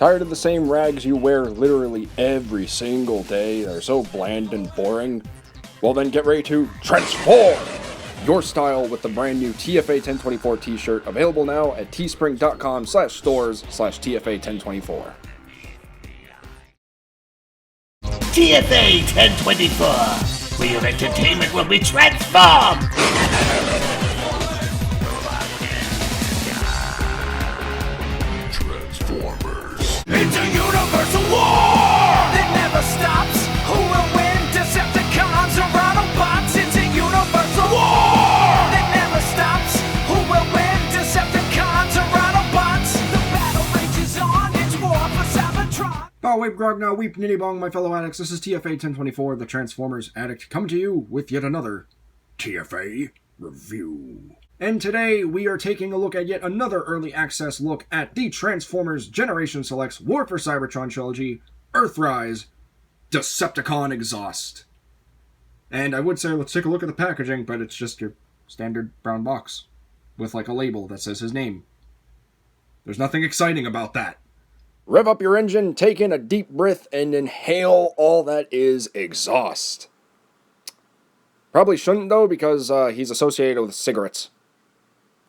Tired of the same rags you wear literally every single day that are so bland and boring? Well then get ready to transform your style with the brand new TFA 1024 t-shirt, available now at teespring.com/stores/TFA1024. TFA 1024, where your entertainment will be transformed! Transformers into universal war! That never stops! Who will win? Decepticons or Autobots? It's a universal war! That never stops! Who will win? Decepticons or Autobots? The battle rages on, it's war for Cybertron! Oh, wait, grog now, weep, nitty bong, my fellow addicts. This is TFA 1024, the Transformers Addict, coming to you with yet another TFA review. And today, we are taking a look at yet another early access look at the Transformers Generation Selects War for Cybertron trilogy, Earthrise, Decepticon Exhaust. And I would say let's take a look at the packaging, but it's just your standard brown box with like a label that says his name. There's nothing exciting about that. Rev up your engine, take in a deep breath, and inhale all that is exhaust. Probably shouldn't though, because he's associated with cigarettes.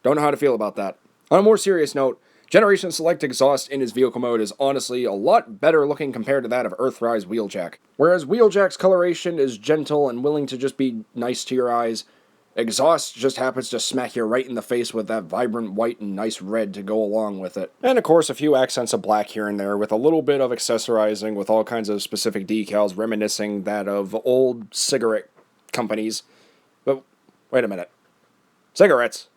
Don't know how to feel about that. On a more serious note, Generation Select Exhaust in his vehicle mode is honestly a lot better looking compared to that of Earthrise Wheeljack. Whereas Wheeljack's coloration is gentle and willing to just be nice to your eyes, Exhaust just happens to smack you right in the face with that vibrant white and nice red to go along with it. And of course a few accents of black here and there with a little bit of accessorizing with all kinds of specific decals reminiscing that of old cigarette companies. But wait a minute. Cigarettes?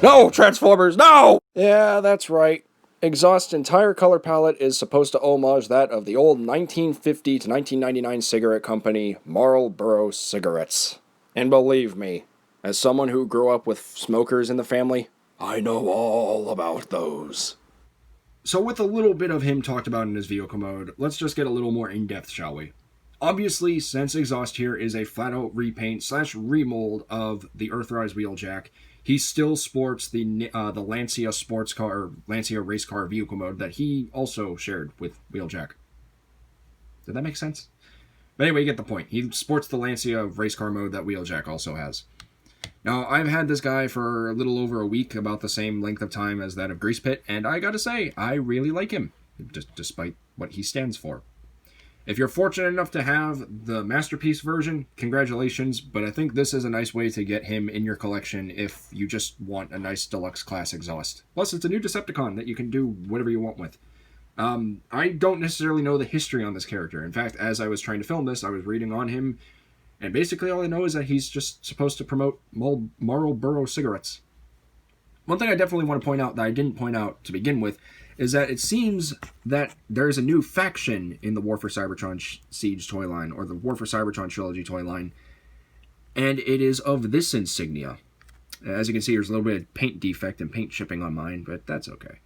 No, Transformers, no! Yeah, that's right. Exhaust's entire color palette is supposed to homage that of the old 1950 to 1999 cigarette company, Marlboro Cigarettes. And believe me, as someone who grew up with smokers in the family, I know all about those. So with a little bit of him talked about in his vehicle mode, let's just get a little more in-depth, shall we? Obviously, since Exhaust here is a flat-out repaint / remold of the Earthrise Wheeljack, he still sports the Lancia sports car, or Lancia race car vehicle mode that he also shared with Wheeljack. Did that make sense? But anyway, you get the point. He sports the Lancia race car mode that Wheeljack also has. Now, I've had this guy for a little over a week, about the same length of time as that of Grease Pit, and I gotta say, I really like him, despite what he stands for. If you're fortunate enough to have the Masterpiece version, congratulations, but I think this is a nice way to get him in your collection if you just want a nice deluxe class exhaust. Plus, it's a new Decepticon that you can do whatever you want with. I don't necessarily know the history on this character. In fact, as I was trying to film this, I was reading on him, and basically all I know is that he's just supposed to promote Marlboro cigarettes. One thing I definitely want to point out that I didn't point out to begin with is that it seems that there's a new faction in the War for Cybertron Siege toy line, or the War for Cybertron Trilogy toy line, and it is of this insignia. As you can see, there's a little bit of paint defect and paint chipping on mine, but that's okay.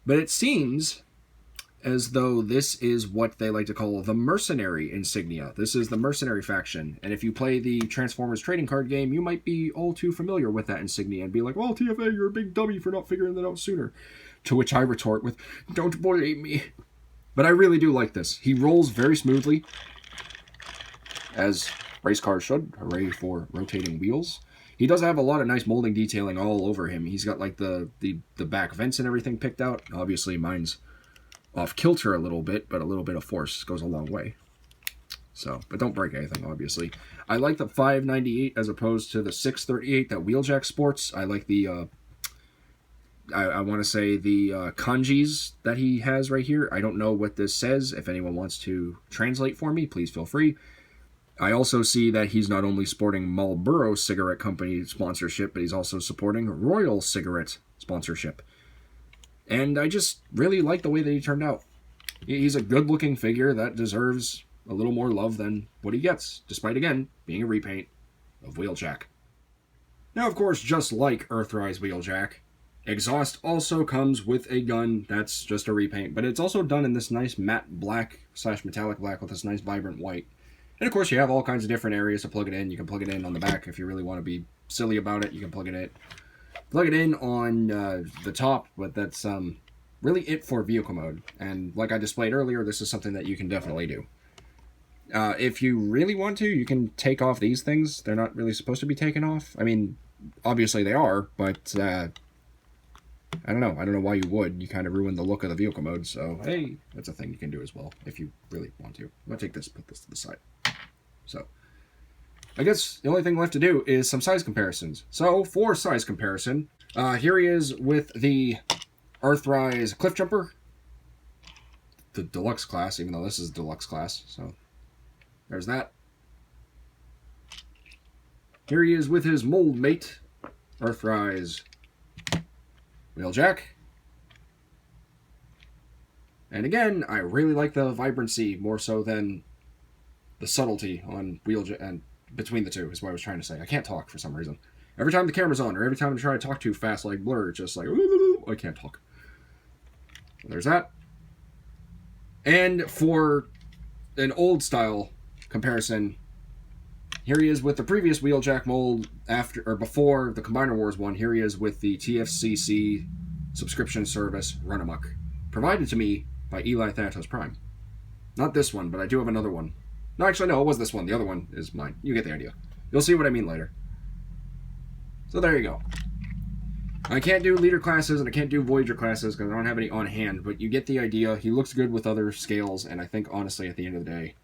But it seems as though this is what they like to call the Mercenary insignia. This is the Mercenary faction, and if you play the Transformers trading card game, you might be all too familiar with that insignia and be like, well, TFA, you're a big dummy for not figuring that out sooner. To which I retort with, don't blame me. But I really do like this. He rolls very smoothly, as race cars should. Hooray for rotating wheels. He does have a lot of nice molding detailing all over him. He's got like the back vents and everything picked out. Obviously mine's off kilter a little bit, but a little bit of force goes a long way. So, but don't break anything, obviously. I like the 598 as opposed to the 638 that Wheeljack sports. I like the, I want to say the kanjis that he has right here. I don't know what this says. If anyone wants to translate for me, please feel free. I also see that he's not only sporting Marlboro Cigarette Company sponsorship, but he's also supporting Royal Cigarette sponsorship. And I just really like the way that he turned out. He's a good-looking figure that deserves a little more love than what he gets, despite, again, being a repaint of Wheeljack. Now, of course, just like Earthrise Wheeljack, Exhaust also comes with a gun that's just a repaint, but it's also done in this nice matte black / metallic black with this nice vibrant white. And, of course, you have all kinds of different areas to plug it in. You can plug it in on the back if you really want to be silly about it. You can plug it in on the top, but that's really it for vehicle mode. And like I displayed earlier, this is something that you can definitely do. If you really want to, you can take off these things. They're not really supposed to be taken off. I mean, obviously they are, but I don't know. I don't know why you would. You kind of ruin the look of the vehicle mode. So, hey, that's a thing you can do as well if you really want to. I'm going to take this, put this to the side. So, I guess the only thing left to do is some size comparisons. So, for size comparison, here he is with the Earthrise Cliff Jumper. The deluxe class, even though this is deluxe class. So, there's that. Here he is with his mold mate, Earthrise Wheeljack. And again, I really like the vibrancy more so than the subtlety on Wheeljack and between the two is what I was trying to say. I can't talk for some reason. Every time the camera's on, or every time I try to talk too fast like Blur, it's just like, I can't talk. So there's that. And for an old style comparison, here he is with the previous Wheeljack mold after or before the Combiner Wars one. Here he is with the TFCC subscription service Run Amok, provided to me by Eli Thanatos Prime. Not this one, but I do have another one. No, actually, no, it was this one. The other one is mine. You get the idea. You'll see what I mean later. So there you go. I can't do leader classes and I can't do Voyager classes because I don't have any on hand, but you get the idea. He looks good with other scales, and I think, honestly, at the end of the day,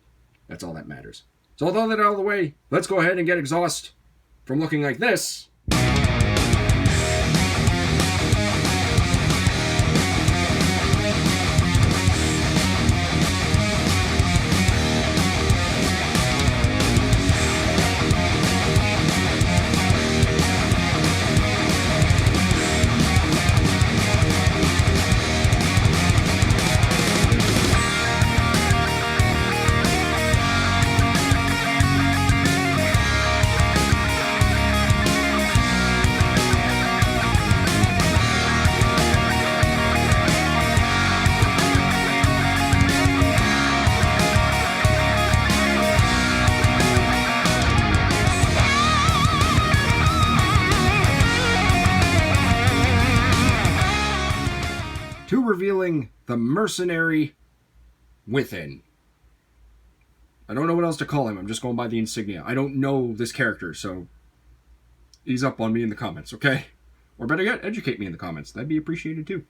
that's all that matters. So with all that out of the way, let's go ahead and get Exhaust from looking like this. Revealing the mercenary within. I don't know what else to call him. I'm just going by the insignia. I don't know this character, so ease up on me in the comments, okay? Or better yet, educate me in the comments. That'd be appreciated too.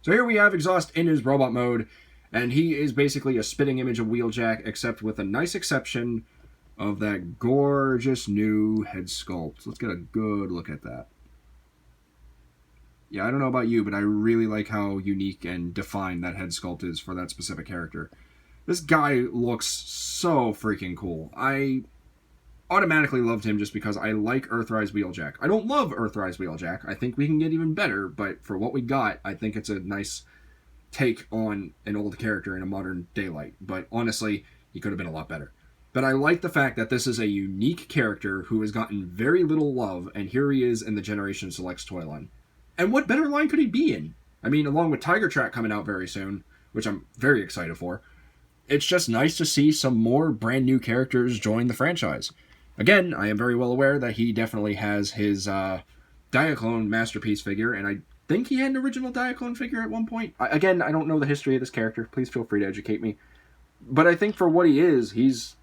So here we have Exhaust in his robot mode, and he is basically a spitting image of Wheeljack, except with a nice exception of that gorgeous new head sculpt. Let's get a good look at that. Yeah, I don't know about you, but I really like how unique and defined that head sculpt is for that specific character. This guy looks so freaking cool. I automatically loved him just because I like Earthrise Wheeljack. I don't love Earthrise Wheeljack. I think we can get even better, but for what we got, I think it's a nice take on an old character in a modern daylight. But honestly, he could have been a lot better. But I like the fact that this is a unique character who has gotten very little love, and here he is in the Generation Selects toy line. And what better line could he be in? I mean, along with Tiger Track coming out very soon, which I'm very excited for, it's just nice to see some more brand new characters join the franchise. Again, I am very well aware that he definitely has his Diaclone Masterpiece figure, and I think he had an original Diaclone figure at one point. Again, I don't know the history of this character. Please feel free to educate me. But I think for what he is, he's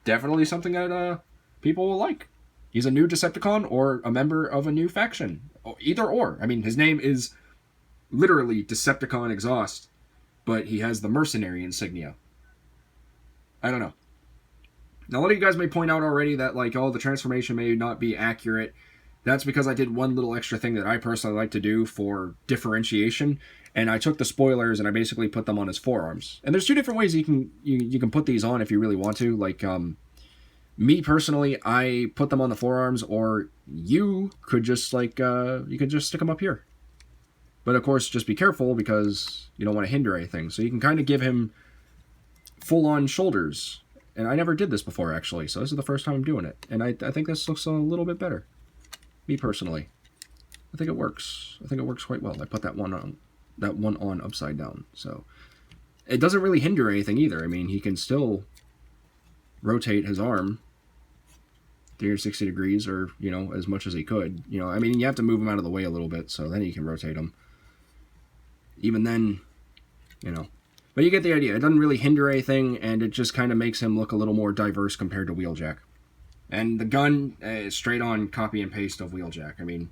definitely something that people will like. He's a new Decepticon or a member of a new faction. Either or. I mean, his name is literally Decepticon Exhaust, but he has the mercenary insignia. I don't know. Now, a lot of you guys may point out already that, like, the transformation may not be accurate. That's because I did one little extra thing that I personally like to do for differentiation, and I took the spoilers and I basically put them on his forearms. And there's two different ways you can put these on if you really want to. Like, me personally, I put them on the forearms, or you could just, like, you could just stick them up here. But, of course, just be careful because you don't want to hinder anything. So you can kind of give him full-on shoulders. And I never did this before, actually, so this is the first time I'm doing it. And I think this looks a little bit better. Me, personally. I think it works. I think it works quite well. I put that one on upside down. So it doesn't really hinder anything either. I mean, he can still rotate his arm 360 degrees, or, as much as he could. I mean, you have to move him out of the way a little bit, so then you can rotate him. even then, you know. But you get the idea. It doesn't really hinder anything, and it just kind of makes him look a little more diverse compared to Wheeljack. And the gun is straight on copy and paste of Wheeljack. I mean,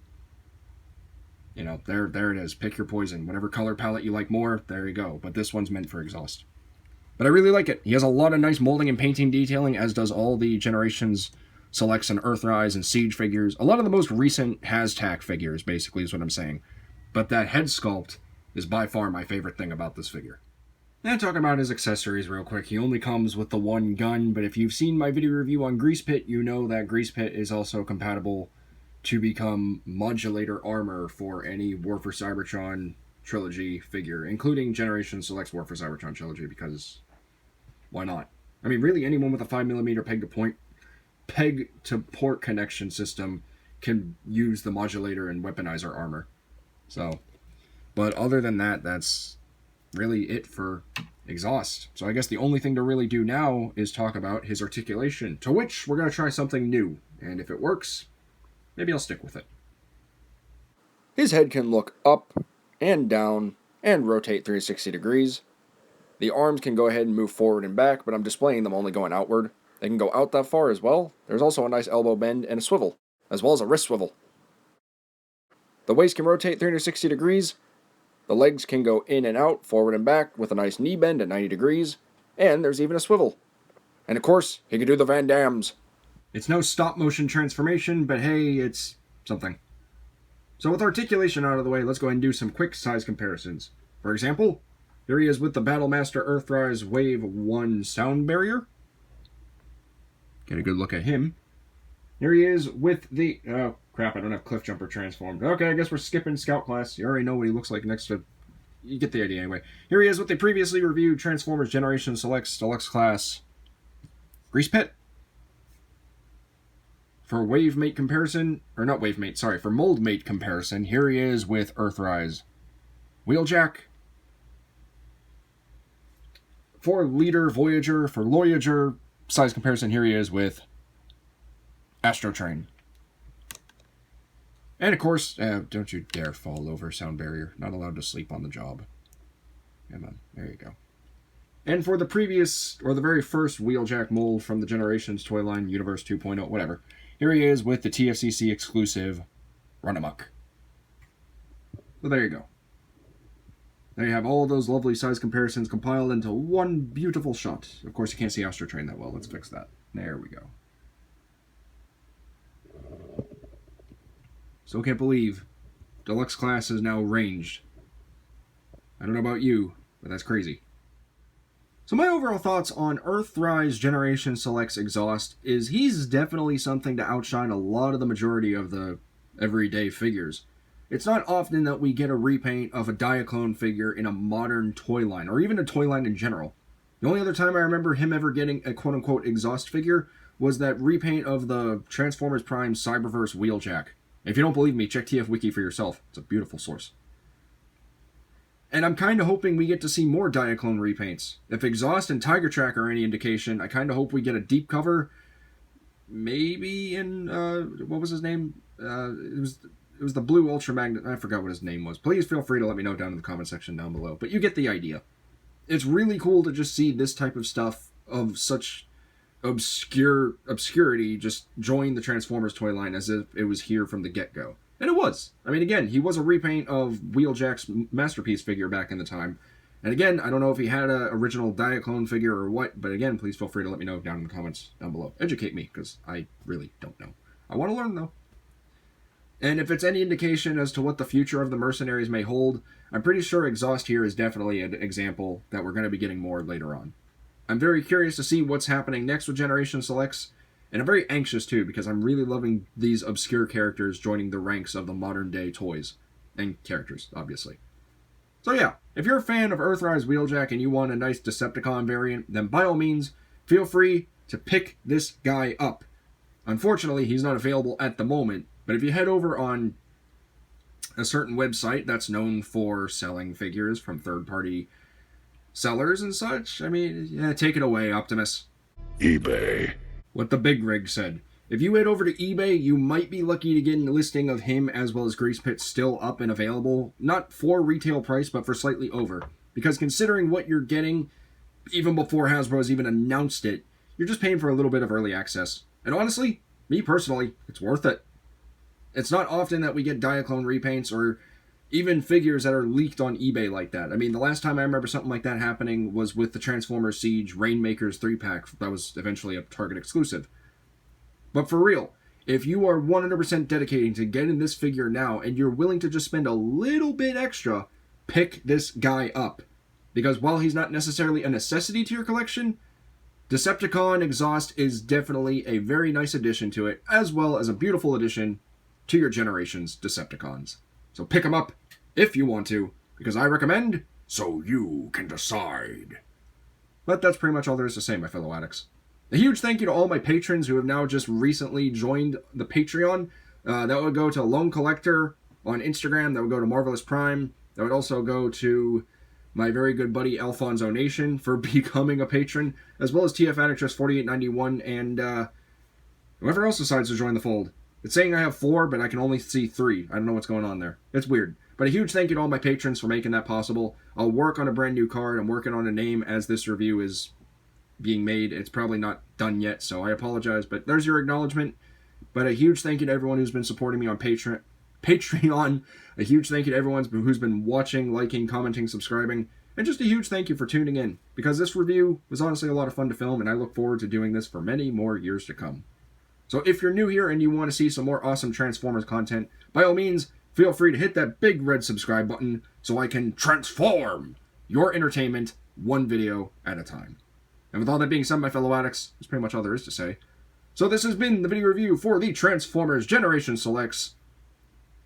you know, there it is. Pick your poison. Whatever color palette you like more, there you go. But this one's meant for exhaust. But I really like it. He has a lot of nice molding and painting detailing, as does all the Generations Selects and Earthrise and Siege figures. A lot of the most recent Hashtag figures, basically, is what I'm saying. But that head sculpt is by far my favorite thing about this figure. Now, talking about his accessories real quick, he only comes with the one gun, but if you've seen my video review on Grease Pit, you know that Grease Pit is also compatible to become modulator armor for any War for Cybertron trilogy figure, including Generation Select's War for Cybertron trilogy, because why not? I mean, really, anyone with a 5mm peg to port connection system can use the modulator and weaponizer armor. So, but other than that, that's really it for exhaust. So I guess the only thing to really do now is talk about his articulation, to which we're going to try something new, and if it works, maybe I'll stick with it. His head can look up and down and rotate 360 degrees. The arms can go ahead and move forward and back, but I'm displaying them only going outward. They can go out that far as well. There's also a nice elbow bend and a swivel, as well as a wrist swivel. The waist can rotate 360 degrees. The legs can go in and out, forward and back, with a nice knee bend at 90 degrees. And there's even a swivel. And of course, he can do the Van Dams. It's no stop motion transformation, but hey, it's something. So with articulation out of the way, let's go ahead and do some quick size comparisons. For example, here he is with the Battlemaster Earthrise Wave 1 sound barrier. Get a good look at him. Here he is with the... Oh, crap, I don't have Cliff Jumper transformed. Okay, I guess we're skipping Scout class. You already know what he looks like next to... You get the idea anyway. Here he is with the previously reviewed Transformers Generation Selects Deluxe class Grease Pit. For wave mate comparison... Or not wave mate, sorry. For mold mate comparison, here he is with Earthrise Wheeljack. For Leader Voyager, for Voyager size comparison, here he is with Astro Train. And of course, don't you dare fall over, sound barrier. Not allowed to sleep on the job. Come on, there you go. And for the previous, or the very first Wheeljack mold from the Generations toy line, Universe 2.0, whatever, here he is with the TFCC exclusive Run Amok. So there you go. There you have all those lovely size comparisons compiled into one beautiful shot. Of course, you can't see Astro Train that well. Let's fix that. There we go. Still can't believe Deluxe class is now ranged. I don't know about you, but that's crazy. So my overall thoughts on Earthrise Generation Selects Exhaust is he's definitely something to outshine a lot of the majority of the everyday figures. It's not often that we get a repaint of a Diaclone figure in a modern toy line, or even a toy line in general. The only other time I remember him ever getting a quote-unquote exhaust figure was that repaint of the Transformers Prime Cyberverse Wheeljack. If you don't believe me, check TF Wiki for yourself. It's a beautiful source. And I'm kind of hoping we get to see more Diaclone repaints. If Exhaust and Tiger Track are any indication, I kind of hope we get a deep cover. Maybe in, what was his name? It was the Blue Ultramagnet. I forgot what his name was. Please feel free to let me know down in the comment section down below. But you get the idea. It's really cool to just see this type of stuff of such obscurity just join the Transformers toy line as if it was here from the get-go. And it was. I mean, again, he was a repaint of Wheeljack's Masterpiece figure back in the time. And again, I don't know if he had an original Diaclone figure or what, but again, please feel free to let me know down in the comments down below. Educate me, because I really don't know. I want to learn, though. And if it's any indication as to what the future of the Mercenaries may hold, I'm pretty sure Exhaust here is definitely an example that we're going to be getting more later on. I'm very curious to see what's happening next with Generation Selects, and I'm very anxious too, because I'm really loving these obscure characters joining the ranks of the modern day toys. And characters, obviously. So yeah, if you're a fan of Earthrise Wheeljack and you want a nice Decepticon variant, then by all means, feel free to pick this guy up. Unfortunately, he's not available at the moment, but if you head over on a certain website that's known for selling figures from third-party sellers and such, I mean, yeah, take it away, Optimus. eBay. What the big rig said. If you head over to eBay, you might be lucky to get a listing of him as well as Grease Pit still up and available. Not for retail price, but for slightly over. Because considering what you're getting, even before Hasbro's even announced it, you're just paying for a little bit of early access. And honestly, me personally, it's worth it. It's not often that we get Diaclone repaints or even figures that are leaked on eBay like that. I mean, the last time I remember something like that happening was with the Transformers Siege Rainmakers 3-pack that was eventually a Target exclusive. But for real, if you are 100% dedicating to getting this figure now and you're willing to just spend a little bit extra, pick this guy up. Because while he's not necessarily a necessity to your collection, Decepticon Exhaust is definitely a very nice addition to it, as well as a beautiful addition to your generation's Decepticons. So pick them up if you want to, because I recommend, so you can decide. But that's pretty much all there is to say, my fellow addicts. A huge thank you to all my patrons who have now just recently joined the Patreon. That would go to Lone Collector on Instagram. That would go to Marvelous Prime. That would also go to my very good buddy Alfonso Nation for becoming a patron, as well as TF Addict 4891 and whoever else decides to join the fold. It's saying I have 4, but I can only see 3. I don't know what's going on there. It's weird. But a huge thank you to all my patrons for making that possible. I'll work on a brand new card. I'm working on a name as this review is being made. It's probably not done yet, so I apologize. But there's your acknowledgement. But a huge thank you to everyone who's been supporting me on Patreon. A huge thank you to everyone who's been watching, liking, commenting, subscribing. And just a huge thank you for tuning in. Because this review was honestly a lot of fun to film, and I look forward to doing this for many more years to come. So if you're new here and you want to see some more awesome Transformers content, by all means, feel free to hit that big red subscribe button so I can transform your entertainment one video at a time. And with all that being said, my fellow addicts, that's pretty much all there is to say. So this has been the video review for the Transformers Generation Selects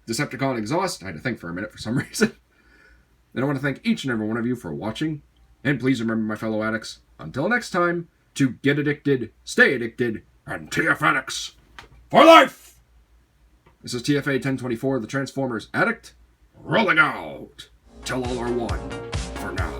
Decepticon Exhaust. I had to think for a minute for some reason. And I want to thank each and every one of you for watching. And please remember, my fellow addicts, until next time, to get addicted, stay addicted, and TF Addicts for life! This is TFA 1024, the Transformers Addict, rolling out till all are one for now.